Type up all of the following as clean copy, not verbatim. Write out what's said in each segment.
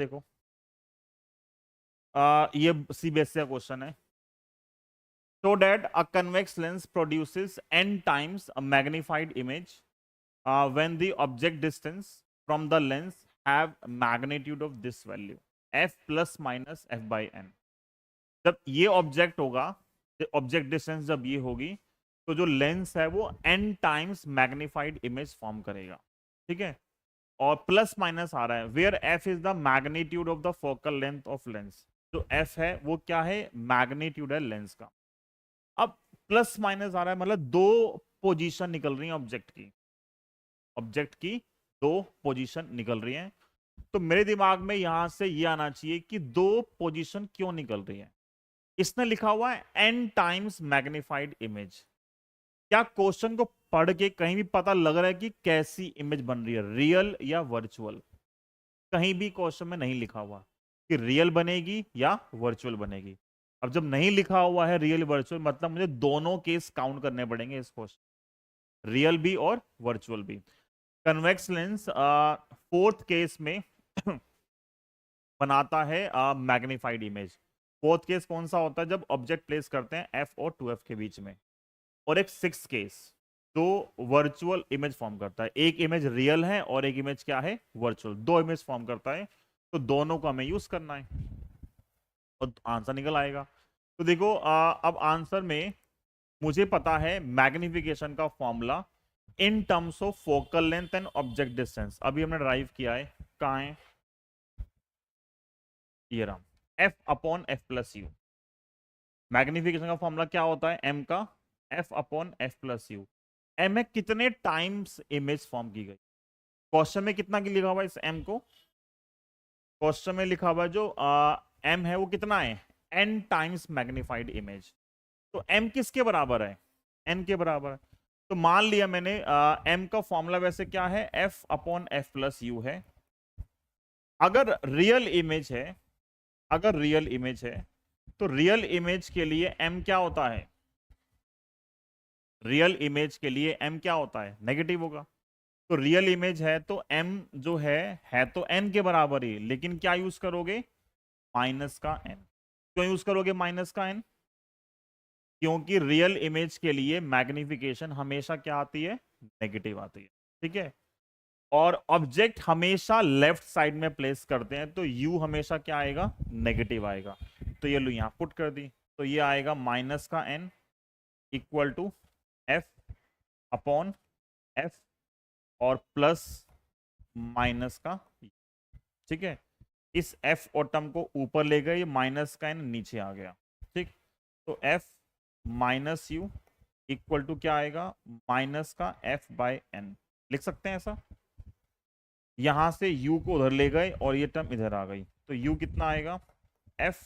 देखो ये सीबीएसई का क्वेश्चन है। So that a convex lens produces n times a magnified image when the object distance from the lens have magnitude of this value f plus minus f by n। जब ये object होगा, object distance जब ये होगी, तो जो lens है वो n times magnified image form करेगा। ठीक है, और प्लस माइनस आ रहा है where f is the magnitude of the focal length of lens. जो f है वो क्या है, मैग्नीट्यूड है लेंस का। अब प्लस माइनस आ रहा है, मतलब दो पोजीशन निकल रही है ऑब्जेक्ट की, ऑब्जेक्ट की दो पोजीशन निकल रही है। तो मेरे दिमाग में यहां से ये आना चाहिए कि दो पोजीशन क्यों निकल रही है। इसने लिखा हुआ है n टाइम्स मैग्निफाइड इमेज। क्या क्वेश्चन को पढ़ के कहीं भी पता लग रहा है कि कैसी इमेज बन रही है, रियल या वर्चुअल? कहीं भी क्वेश्चन में नहीं लिखा हुआ कि रियल बनेगी या वर्चुअल बनेगी। अब जब नहीं लिखा हुआ है रियल वर्चुअल, मतलब मुझे दोनों केस काउंट करने पड़ेंगे इस क्वेश्चन, रियल भी और वर्चुअल भी। कन्वेक्स लेंस फोर्थ केस में बनाता है मैग्नीफाइड इमेज। फोर्थ केस कौन सा होता है, जब ऑब्जेक्ट प्लेस करते हैं f और 2f के बीच में। और एक सिक्स केस तो वर्चुअल इमेज फॉर्म करता है। एक इमेज रियल है और एक इमेज क्या है, वर्चुअल। दो इमेज फॉर्म करता है, तो दोनों को हमें यूज करना है और आंसर निकल आएगा। तो देखो अब आंसर में मुझे पता है मैग्निफिकेशन का formula in terms of focal length and object distance. अभी हमने ड्राइव किया है, कहाँ है, ये रहा, f upon F plus you. Magnification का फॉर्मूला क्या होता है, m का f upon F plus you. m में कितने टाइम्स इमेज फॉर्म की गई, क्वेश्चन में कितना की लिखा हुआ है इस m को, क्वेश्चन में लिखा हुआ है जो m है वो कितना है, n टाइम्स मैग्निफाइड इमेज। तो m किसके बराबर है, n के बराबर है। तो मान लिया मैंने m का फॉर्मूला वैसे क्या है, f upon F plus you है। अगर रियल इमेज है, अगर रियल इमेज है तो रियल इमेज के लिए m क्या होता है, रियल इमेज के लिए m क्या होता है, नेगेटिव होगा। तो रियल इमेज है तो m जो है तो n के बराबर ही, लेकिन क्या यूज करोगे, माइनस का n। क्यों यूज करोगे माइनस का n, क्योंकि रियल इमेज के लिए मैग्निफिकेशन हमेशा क्या आती है, नेगेटिव आती है। ठीक है, और ऑब्जेक्ट हमेशा लेफ्ट साइड में प्लेस करते हैं तो u हमेशा क्या आएगा, नेगेटिव आएगा। तो ये लो यहां पुट कर दी, तो ये आएगा माइनस का n इक्वल टू f अपॉन f और प्लस माइनस का। ठीक है, इस f और टर्म को ऊपर ले गए, माइनस का n नीचे आ गया। ठीक, तो f minus u equal to क्या आएगा, माइनस का f बाय n। लिख सकते हैं ऐसा, यहां से u को उधर ले गए और ये टर्म इधर आ गई, तो u कितना आएगा, f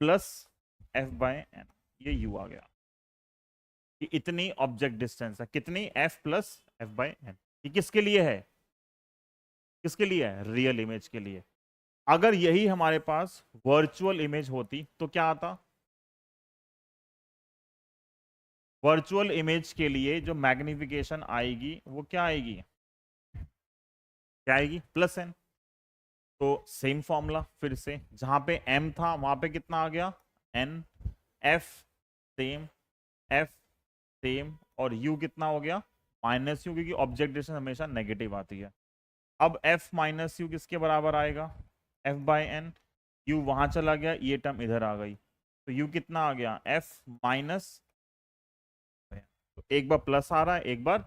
plus f by n। ये u आ गया, कि इतनी ऑब्जेक्ट डिस्टेंस है, कितनी, f plus f by n। ये किसके लिए है, किसके लिए है, रियल इमेज के लिए। अगर यही हमारे पास वर्चुअल इमेज होती तो क्या आता, वर्चुअल इमेज के लिए जो मैग्निफिकेशन आएगी वो क्या आएगी, क्या आएगी, प्लस n। तो सेम फॉर्मूला फिर से, जहां पे m था वहां पे कितना आ गया, n, f same, f same, और u कितना हो गया, माइनस u, क्योंकि ऑब्जेक्ट डिस्टेंस हमेशा नेगेटिव आती है। अब f माइनस यू किसके बराबर आएगा, f बाय n। u वहां चला गया, ये टर्म इधर आ गई, तो u कितना आ गया, f माइनस, तो एक बार प्लस आ रहा है एक बार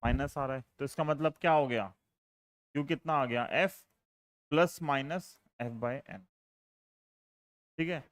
माइनस आ रहा है, तो इसका मतलब क्या हो गया, u कितना आ गया, f plus minus f by n। ठीक है,